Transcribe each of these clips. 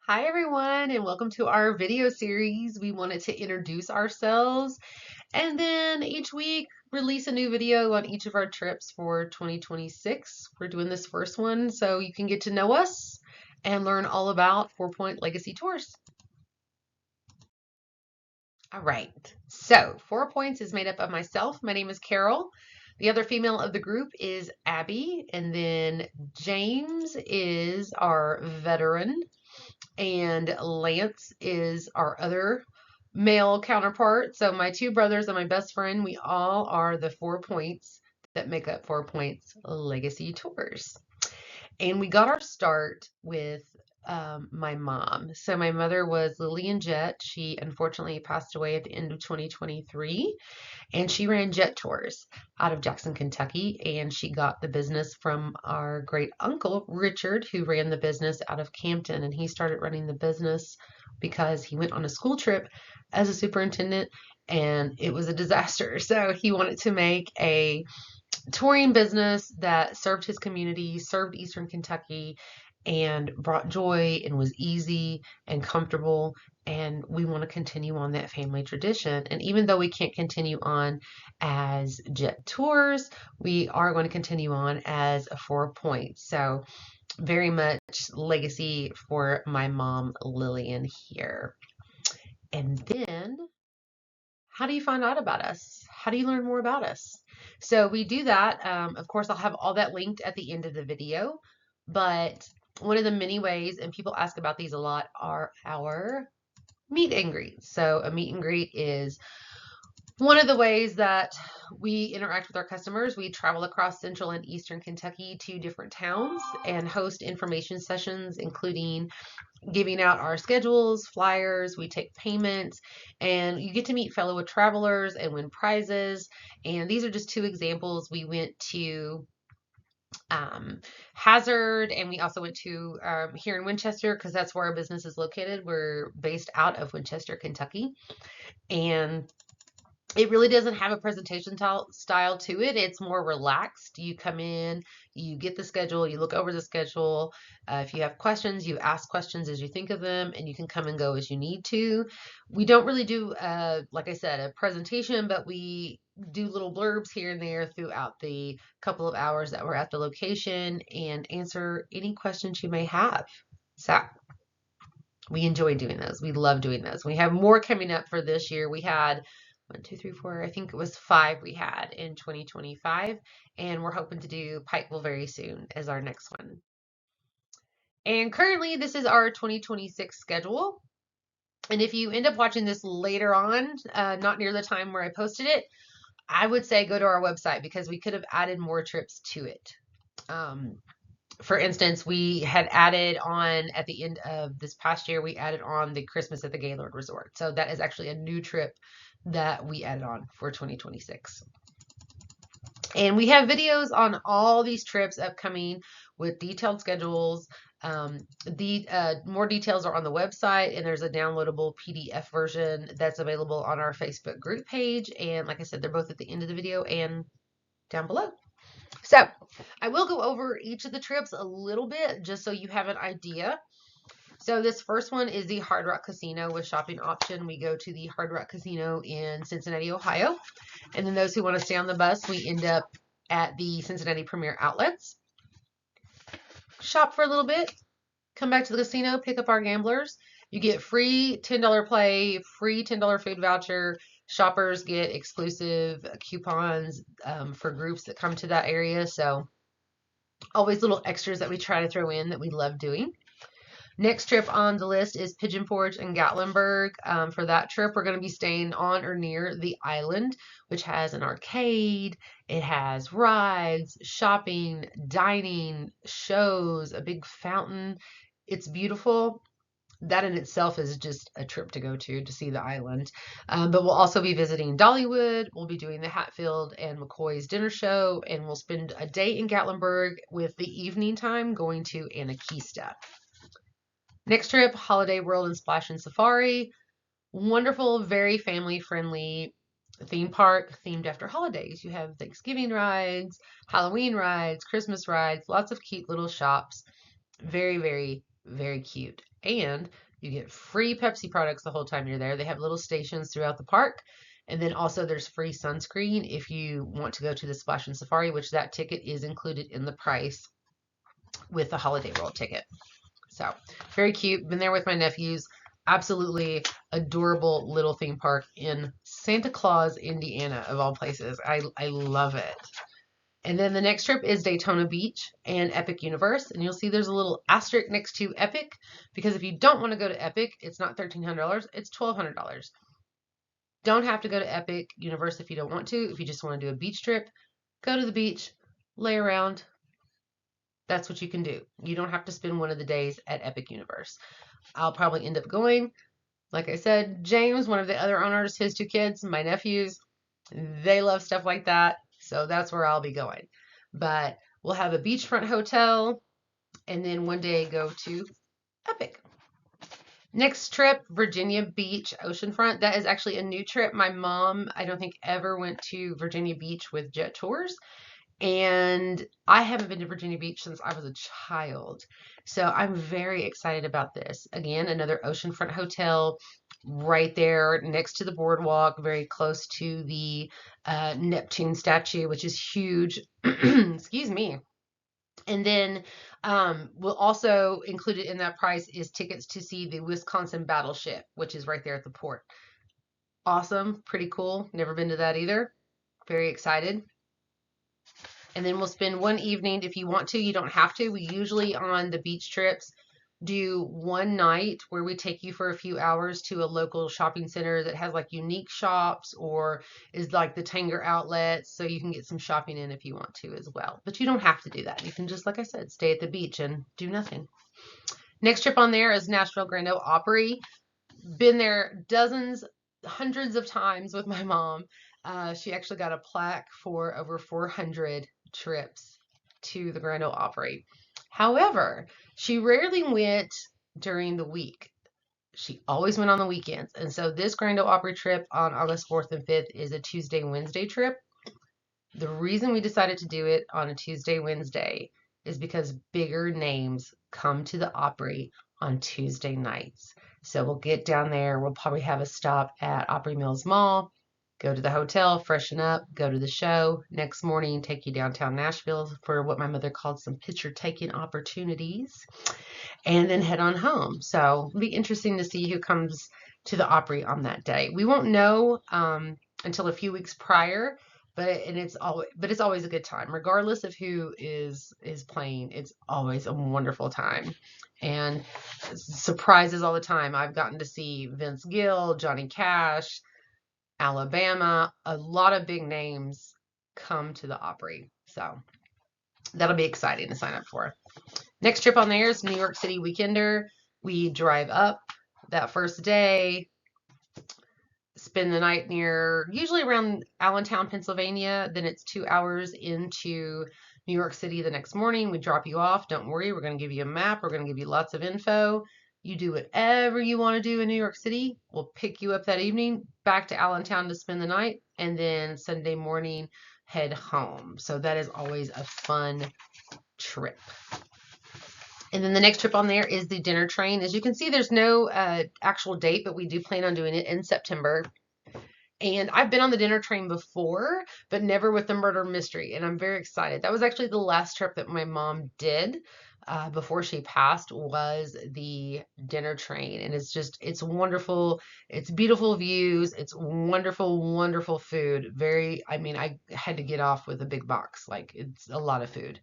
Hi everyone, and welcome to our video series. We wanted to introduce ourselves and then each week release a new video on each of our trips for 2026. We're doing this first one so you can get to know us and learn all about 4 Point Legacy Tours. All right, so 4 Points is made up of myself. My name is Carol. The other female of the group is Abby, and then James is our veteran. And Lance is our other male counterpart. So my two brothers and my best friend, we all are the 4 Points that make up 4 Points Legacy Tours. And we got our start with my mom. So my mother was Lillian Jett. She unfortunately passed away at the end of 2023, and she ran jet tours out of Jackson, Kentucky. And she got the business from our great uncle, Richard, who ran the business out of Campton. And he started running the business because he went on a school trip as a superintendent and it was a disaster. So he wanted to make a touring business that served his community, served Eastern Kentucky, and brought joy and was easy and comfortable. And we want to continue on that family tradition. And even though we can't continue on as jet tours, we are going to continue on as a 4 Points. So very much legacy for my mom, Lillian, here. And then how do you find out about us? How do you learn more about us? So we do that. Of course, I'll have all that linked at the end of the video. But one of the many ways, and people ask about these a lot, are our meet and greets. So a meet and greet is one of the ways that we interact with our customers. We travel across central and eastern Kentucky to different towns and host information sessions, including giving out our schedules, flyers, we take payments, and you get to meet fellow travelers and win prizes. And these are just two examples. We went to Hazard, and we also went to here in Winchester because that's where our business is located. We're based out of Winchester, Kentucky, and it really doesn't have a presentation style to it. It's more relaxed. You come in, you get the schedule, you look over the schedule. If you have questions, you ask questions as you think of them, and you can come and go as you need to. We don't really do, like I said, a presentation, but we do little blurbs here and there throughout the couple of hours that we're at the location and answer any questions you may have. So we enjoy doing those. We love doing those. We have more coming up for this year. We had one, two, three, four, I think it was five we had in 2025. And we're hoping to do Pikeville very soon as our next one. And currently, this is our 2026 schedule. And if you end up watching this later on, not near the time where I posted it, I would say go to our website because we could have added more trips to it. For instance, we had added on at the end of this past year, we added on the Christmas at the Gaylord Resort. So that is actually a new trip that we added on for 2026. And we have videos on all these trips upcoming with detailed schedules. More details are on the website, and there's a downloadable PDF version that's available on our Facebook group page. And like I said, they're both at the end of the video and down below. So I will go over each of the trips a little bit just so you have an idea. So this first one is the Hard Rock Casino with shopping option. We go to the Hard Rock Casino in Cincinnati, Ohio. And then those who want to stay on the bus, we end up at the Cincinnati Premier Outlets. Shop for a little bit, come back to the casino, pick up our gamblers. You get free $10 play, free $10 food voucher. Shoppers get exclusive coupons for groups that come to that area. So always little extras that we try to throw in that we love doing. Next trip on the list is Pigeon Forge and Gatlinburg. For that trip, we're going to be staying on or near the island, which has an arcade. It has rides, shopping, dining, shows, a big fountain. It's beautiful. That in itself is just a trip to go to see the island. But we'll also be visiting Dollywood. We'll be doing the Hatfield and McCoy's dinner show, and we'll spend a day in Gatlinburg with the evening time going to Anakista. Next trip, Holiday World and Splash and Safari. Wonderful, very family friendly theme park themed after holidays. You have Thanksgiving rides, Halloween rides, Christmas rides, lots of cute little shops. Very, very Very cute. And you get free Pepsi products the whole time you're there. They have little stations throughout the park. And then also there's free sunscreen if you want to go to the Splash and Safari, which that ticket is included in the price with the Holiday World ticket. So very cute. Been there with my nephews. Absolutely adorable little theme park in Santa Claus, Indiana, of all places. I love it. And then the next trip is Daytona Beach and Epic Universe. And you'll see there's a little asterisk next to Epic because if you don't want to go to Epic, it's not $1,300, it's $1,200. Don't have to go to Epic Universe if you don't want to. If you just want to do a beach trip, go to the beach, lay around. That's what you can do. You don't have to spend one of the days at Epic Universe. I'll probably end up going. Like I said, James, one of the other owners, his two kids, my nephews, they love stuff like that. So that's where I'll be going. But we'll have a beachfront hotel and then one day go to Epic. Next trip, Virginia Beach Oceanfront. That is actually a new trip. My mom, I don't think, ever went to Virginia Beach with Jet Tours. And I haven't been to Virginia Beach since I was a child. So I'm very excited about this. Again, another oceanfront hotel right there next to the boardwalk, very close to the Neptune statue, which is huge. Excuse me. And then we'll also included in that price is tickets to see the Wisconsin Battleship, which is right there at the port. Awesome, pretty cool. Never been to that either. Very excited. And then we'll spend one evening if you want to. You don't have to. We usually on the beach trips do one night where we take you for a few hours to a local shopping center that has like unique shops or is like the Tanger outlet, so you can get some shopping in if you want to as well. But you don't have to do that. You can just, like I said, stay at the beach and do nothing. Next trip on there is Nashville Grand Ole Opry. Been there dozens, hundreds of times with my mom. She actually got a plaque for over 400 trips to the Grand Ole Opry. However, she rarely went during the week. She always went on the weekends. And so this Grand Ole Opry trip on August 4th and 5th is a Tuesday, Wednesday trip. The reason we decided to do it on a Tuesday, Wednesday is because bigger names come to the Opry on Tuesday nights. So we'll get down there. We'll probably have a stop at Opry Mills Mall, go to the hotel, freshen up, go to the show. Next morning, take you downtown Nashville for what my mother called some picture taking opportunities, and then head on home. So it'll be interesting to see who comes to the Opry on that day. We won't know until a few weeks prior, but it's always a good time, regardless of who is playing. It's always a wonderful time, and surprises all the time. I've gotten to see Vince Gill, Johnny Cash, Alabama, a lot of big names come to the Opry. So that'll be exciting to sign up for. Next trip on there is New York City Weekender. We drive up that first day, spend the night usually around Allentown, Pennsylvania. Then it's 2 hours into New York City the next morning. We drop you off. Don't worry, we're going to give you a map. We're going to give you lots of info. You do whatever you want to do in New York City. We'll pick you up that evening, back to Allentown to spend the night, and then Sunday morning head home. So that is always a fun trip. And then the next trip on there is the dinner train. As you can see, there's no actual date, but we do plan on doing it in September. And I've been on the dinner train before, but never with the murder mystery. And I'm very excited. That was actually the last trip that my mom did before she passed, was the dinner train. And it's wonderful. It's beautiful views. It's wonderful, wonderful food. I had to get off with a big box. Like, it's a lot of food.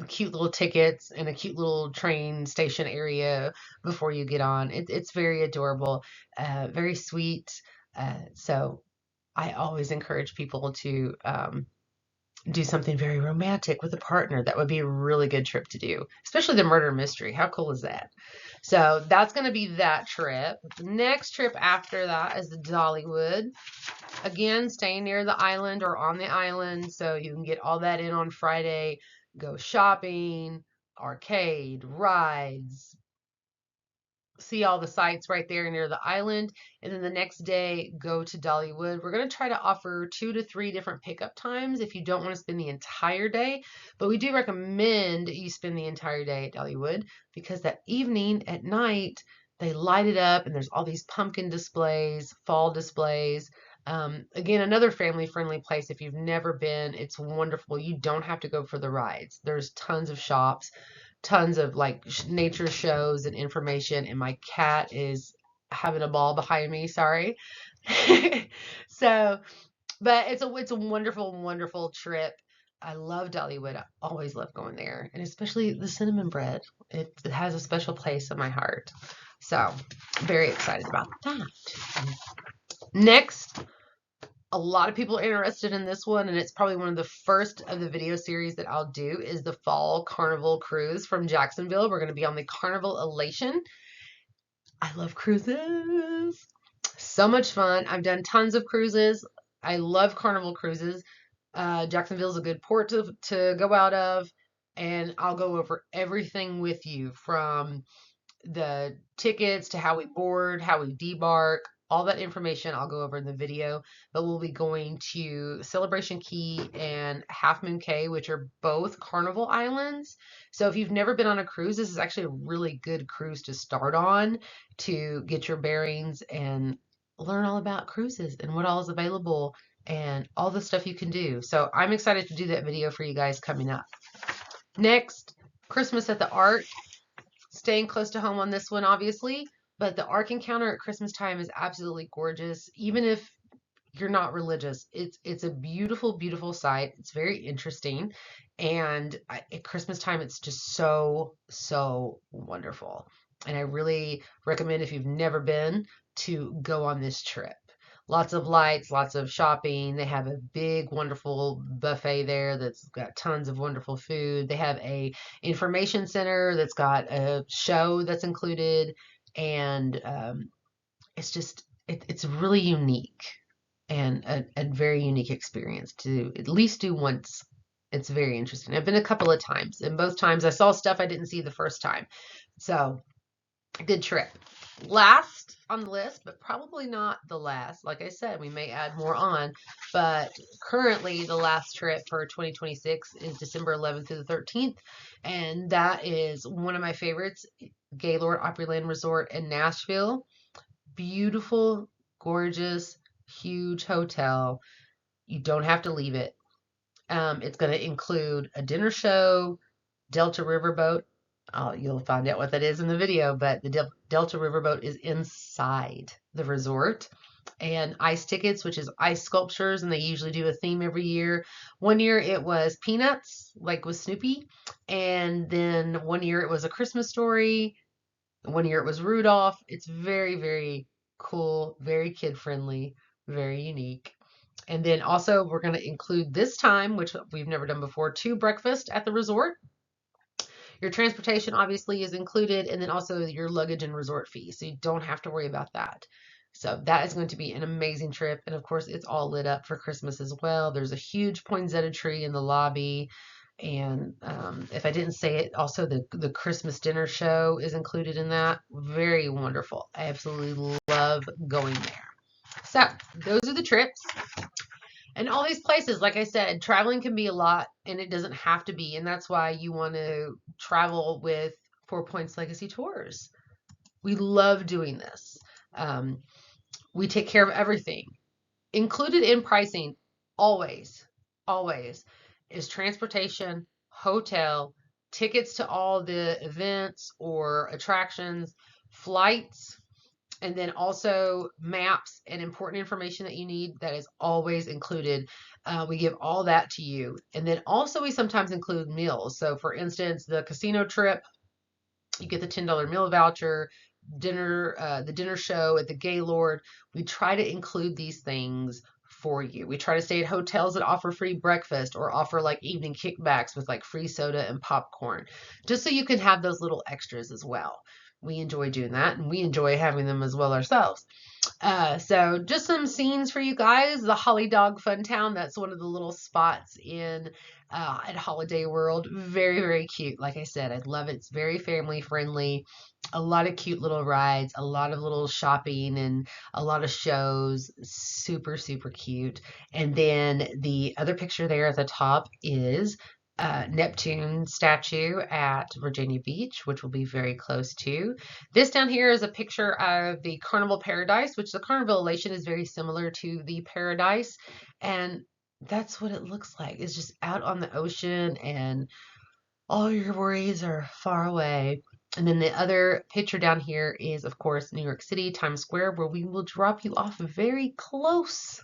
Cute little tickets and a cute little train station area before you get on. It's very adorable, very sweet. So I always encourage people to do something very romantic with a partner. That would be a really good trip to do, especially the murder mystery. How cool is that? So that's going to be that trip. The next trip after that is the Dollywood. Again, staying near the island or on the island, so you can get all that in on Friday. Go shopping, arcade, rides, see all the sites right there near the island. And then the next day, go to Dollywood. We're going to try to offer 2 to 3 different pickup times if you don't want to spend the entire day. But we do recommend you spend the entire day at Dollywood because that evening at night, they light it up and there's all these pumpkin displays, fall displays. Again, another family friendly place. If you've never been, it's wonderful. You don't have to go for the rides. There's tons of shops, tons of like nature shows and information, and my cat is having a ball behind me. Sorry. So, but it's a wonderful, wonderful trip. I love Dollywood. I always love going there, and especially the cinnamon bread. It has a special place in my heart. So, very excited about that. Next, a lot of people are interested in this one, and it's probably one of the first of the video series that I'll do is the Fall Carnival Cruise from Jacksonville. We're going to be on the Carnival Elation. I love cruises. So much fun. I've done tons of cruises. I love Carnival cruises. Jacksonville's a good port to go out of, and I'll go over everything with you from the tickets to how we board, how we debark, all that information I'll go over in the video. But we'll be going to Celebration Key and Half Moon Cay, which are both Carnival Islands. So if you've never been on a cruise, this is actually a really good cruise to start on to get your bearings and learn all about cruises and what all is available and all the stuff you can do. So I'm excited to do that video for you guys coming up. Next, Christmas at the Ark. Staying close to home on this one, obviously, but the Ark Encounter at Christmas time is absolutely gorgeous. Even if you're not religious, it's a beautiful, beautiful sight. It's very interesting, and at Christmas time, it's just so, so wonderful. And I really recommend if you've never been to go on this trip. Lots of lights, lots of shopping. They have a big, wonderful buffet there that's got tons of wonderful food. They have a information center that's got a show that's included, and it's really unique and a very unique experience to at least do once. It's very interesting. I've been a couple of times, and both times I saw stuff I didn't see the first time. So, good trip. Last on the list, but probably not the last. Like I said, we may add more on, but currently the last trip for 2026 is December 11th through the 13th, and that is one of my favorites, Gaylord Opryland Resort in Nashville. Beautiful, gorgeous, huge hotel. You don't have to leave it. It's going to include a dinner show, Delta Riverboat. You'll find out what that is in the video, but the Delta Riverboat is inside the resort. And ice tickets, which is ice sculptures, and they usually do a theme every year. One year it was Peanuts, like with Snoopy, and then one year it was A Christmas Story. One year it was Rudolph. It's very, very cool, very kid-friendly, very unique. And then also we're going to include this time, which we've never done before, 2 breakfasts at the resort. Your transportation obviously is included, and then also your luggage and resort fees, so you don't have to worry about that. So that is going to be an amazing trip, and of course it's all lit up for Christmas as well. There's a huge poinsettia tree in the lobby, and if I didn't say it, also the Christmas dinner show is included in that. Very wonderful. I absolutely love going there. So those are the trips. And all these places, like I said, traveling can be a lot and it doesn't have to be. And that's why you want to travel with 4 Points Legacy Tours. We love doing this. We take care of everything. Included in pricing, always, always, is transportation, hotel, tickets to all the events or attractions, flights, and then also maps and important information that you need. That is always included. We give all that to you. And then also we sometimes include meals. So for instance, the casino trip, you get the $10 meal voucher, dinner, the dinner show at the Gaylord. We try to include these things for you. We try to stay at hotels that offer free breakfast or offer like evening kickbacks with like free soda and popcorn, just so you can have those little extras as well. We enjoy doing that, and we enjoy having them as well ourselves. So just some scenes for you guys. The Holly Dog Fun Town, that's one of the little spots in at Holiday World. Very, very cute. Like I said, I love it. It's very family friendly. A lot of cute little rides, a lot of little shopping and a lot of shows. Super, super cute. And then the other picture there at the top is Neptune statue at Virginia Beach, which will be very close to. This down here is a picture of the Carnival Paradise, which the Carnival Elation is very similar to the Paradise. And that's what it looks like. It's just out on the ocean and all your worries are far away. And then the other picture down here is, of course, New York City, Times Square, where we will drop you off very close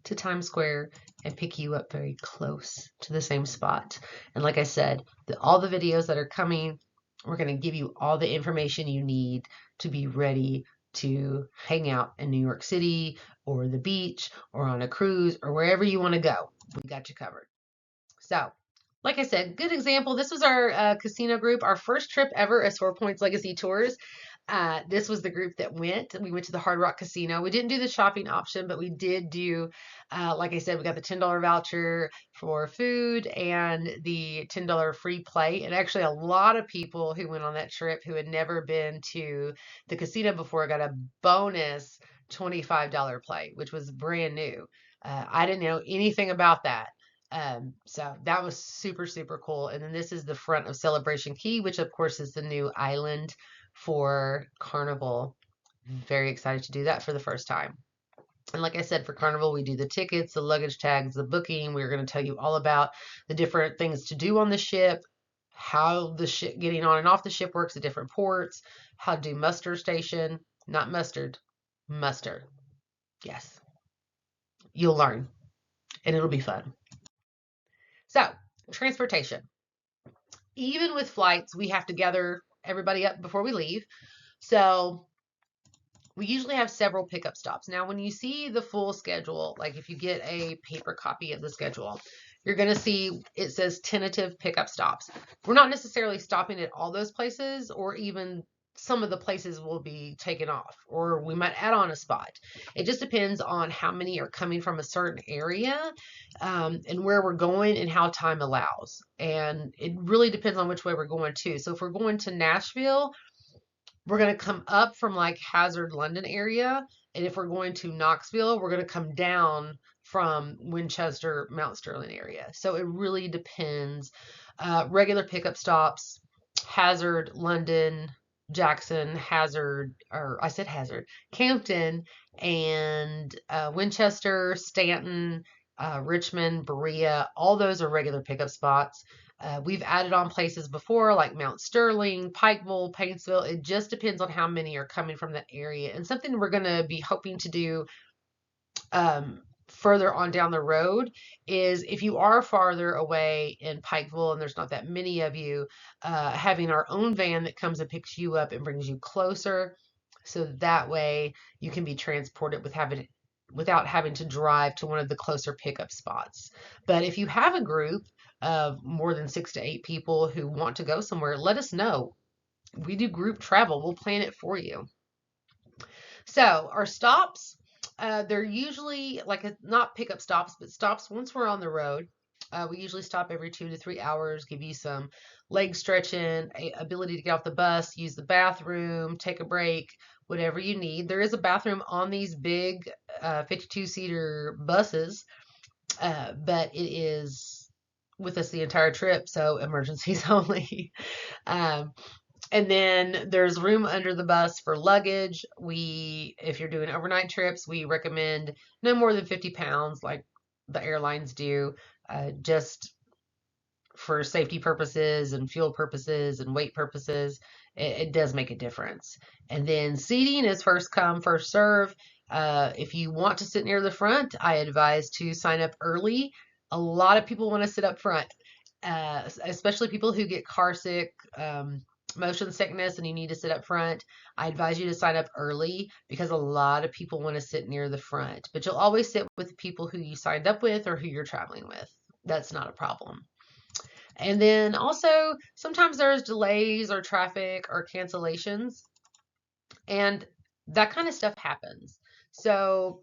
to Times Square and pick you up very close to the same spot. And like I said, all the videos that are coming, we're going to give you all the information you need to be ready to hang out in New York City or the beach or on a cruise or wherever you want to go. We got you covered. So, like I said, good example. This was our casino group, our first trip ever as 4 Points Legacy Tours. This was the group that went. We went to the Hard Rock Casino. We didn't do the shopping option, but we did do, like I said, we got the $10 voucher for food and the $10 free play. And actually, a lot of people who went on that trip who had never been to the casino before got a bonus $25 play, which was brand new. I didn't know anything about that. So that was super, super cool. And then this is the front of Celebration Key, which of course is the new island for Carnival. Very excited to do that for the first time. And like I said, for Carnival, we do the tickets, the luggage tags, the booking. We're going to tell you all about the different things to do on the ship, how the ship getting on and off the ship works, the different ports, how to do muster station, not mustard, muster. Yes, you'll learn and it'll be fun. So, transportation. Even with flights, we have to gather everybody up before we leave. So, we usually have several pickup stops. Now, when you see the full schedule, like if you get a paper copy of the schedule, you're going to see it says tentative pickup stops. We're not necessarily stopping at all those places, or even some of the places will be taken off, or we might add on a spot. It just depends on how many are coming from a certain area, and where we're going and how time allows. And it really depends on which way we're going to. So if we're going to Nashville, we're going to come up from like Hazard, London area. And if we're going to Knoxville, we're going to come down from Winchester, Mount Sterling area. So it really depends. Regular pickup stops, Hazard, London, Jackson, Hazard, or I said Hazard, Campton, and Winchester, Stanton, Richmond, Berea. All those are regular pickup spots. We've added on places before like Mount Sterling, Pikeville, Paintsville. It just depends on how many are coming from that area. And something we're going to be hoping to do further on down the road is if you are farther away in Pikeville and there's not that many of you, having our own van that comes and picks you up and brings you closer. So that way you can be transported without having to drive to one of the closer pickup spots. But if you have a group of more than 6 to 8 people who want to go somewhere, let us know. We do group travel. We'll plan it for you. So our stops, they're usually like not pickup stops, but stops once we're on the road. We usually stop every 2 to 3 hours, give you some leg stretching, ability to get off the bus, use the bathroom, take a break, whatever you need. There is a bathroom on these big 52-seater buses, but it is with us the entire trip, so emergencies only. um, and then there's room under the bus for luggage. If you're doing overnight trips, we recommend no more than 50 pounds, like the airlines do, just for safety purposes and fuel purposes and weight purposes. It does make a difference. And then seating is first come, first serve. If you want to sit near the front, I advise to sign up early. A lot of people want to sit up front, especially people who get car sick, motion sickness, and you need to sit up front. I advise you to sign up early because a lot of people want to sit near the front, but you'll always sit with people who you signed up with or who you're traveling with. That's not a problem. And then also sometimes there's delays or traffic or cancellations, and that kind of stuff happens. So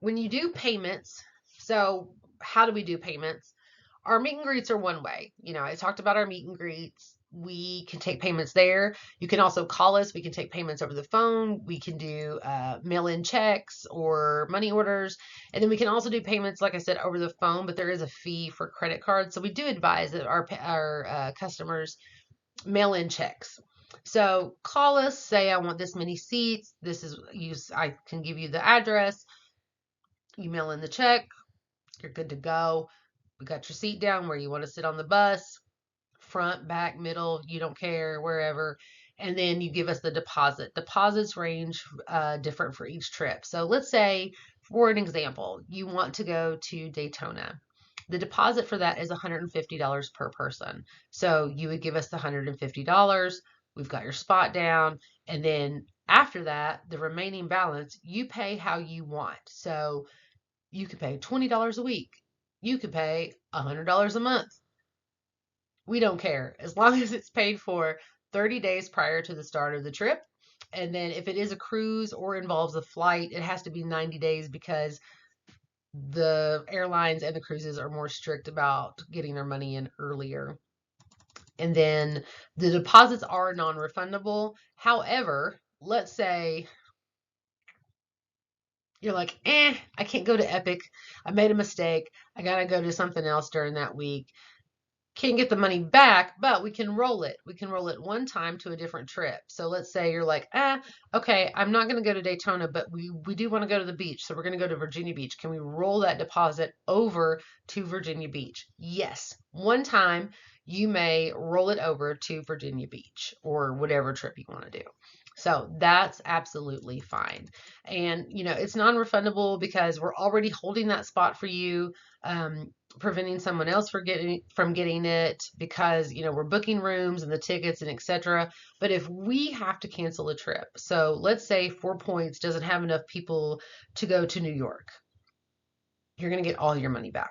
when you do payments, so how do we do payments? our meet and greets are one way. I talked about our meet and greets. We can take payments there. You can also call us. We can take payments over the phone. We can do mail-in checks or money orders. And then we can also do payments, like I said, over the phone, but there is a fee for credit cards. So we do advise that our customers mail in checks. So call us, say I want this many seats. I can give you the address. You mail in the check. You're good to go. We got your seat down where you want to sit on the bus, front, back, middle, you don't care, wherever. And then you give us the deposit. Deposits range different for each trip. So let's say, for an example, you want to go to Daytona. The deposit for that is $150 per person. So you would give us the $150. We've got your spot down. And then after that, the remaining balance, you pay how you want. So you could pay $20 a week. You could pay $100 a month. We don't care as long as it's paid for 30 days prior to the start of the trip. And then if it is a cruise or involves a flight, it has to be 90 days because the airlines and the cruises are more strict about getting their money in earlier. And then the deposits are non-refundable. However, let's say you're like, I can't go to Epic. I made a mistake. I got to go to something else during that week. Can't get the money back, but we can roll it. We can roll it one time to a different trip. So let's say you're like, okay, I'm not going to go to Daytona, but we do want to go to the beach. So we're going to go to Virginia Beach. Can we roll that deposit over to Virginia Beach? Yes. One time you may roll it over to Virginia Beach or whatever trip you want to do. So that's absolutely fine. And, it's non-refundable because we're already holding that spot for you. Preventing someone else from getting it because we're booking rooms and the tickets and etc. But if we have to cancel a trip, so let's say 4 Points doesn't have enough people to go to New York, you're going to get all your money back,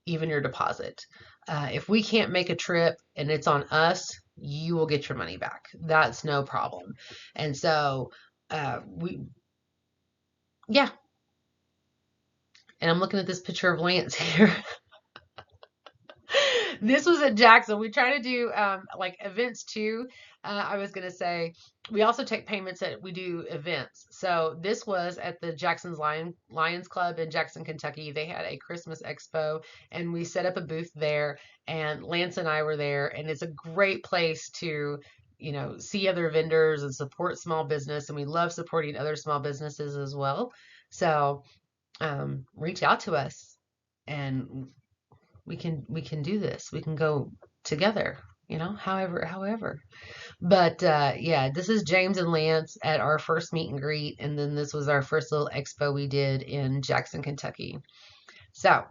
even your deposit. If we can't make a trip and it's on us, you will get your money back. That's no problem. And so yeah. And I'm looking at this picture of Lance here. This was at Jackson. We try to do like events too. I was going to say we also take payments at we do events. So this was at the Jackson's Lions Club in Jackson, Kentucky. They had a Christmas expo and we set up a booth there and Lance and I were there and it's a great place to see other vendors and support small business and we love supporting other small businesses as well. So reach out to us and we can do this. We can go together, however. But yeah, this is James and Lance at our first meet and greet, and then this was our first little expo we did in Jackson, Kentucky. So,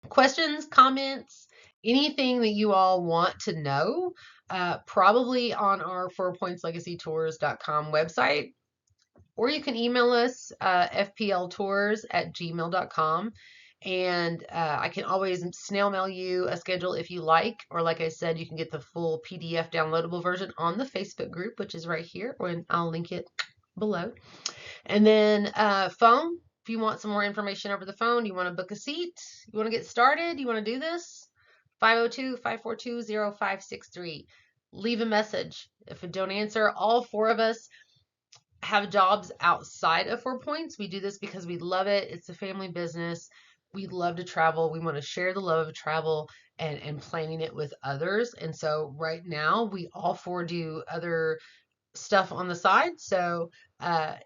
questions, comments, anything that you all want to know, probably on our 4pointslegacytours.com website. Or you can email us, fpltours@gmail.com. And I can always snail mail you a schedule if you like. Or like I said, you can get the full PDF downloadable version on the Facebook group, which is right here. And I'll link it below. And then phone, if you want some more information over the phone, you want to book a seat, you want to get started, you want to do this, 502-542-0563. Leave a message. If I don't answer, all four of us have jobs outside of 4 Points. We do this because we love it. It's a family business. We love to travel. We want to share the love of travel and planning it with others. And so right now we all four do other stuff on the side. So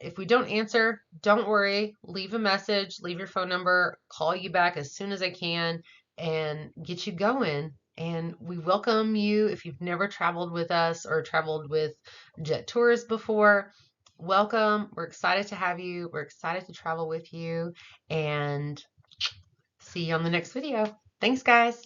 if we don't answer, don't worry. Leave a message, leave your phone number, call you back as soon as I can and get you going. And we welcome you if you've never traveled with us or traveled with Jet Tours before. Welcome. We're excited to have you. We're excited to travel with you and see you on the next video. Thanks, guys.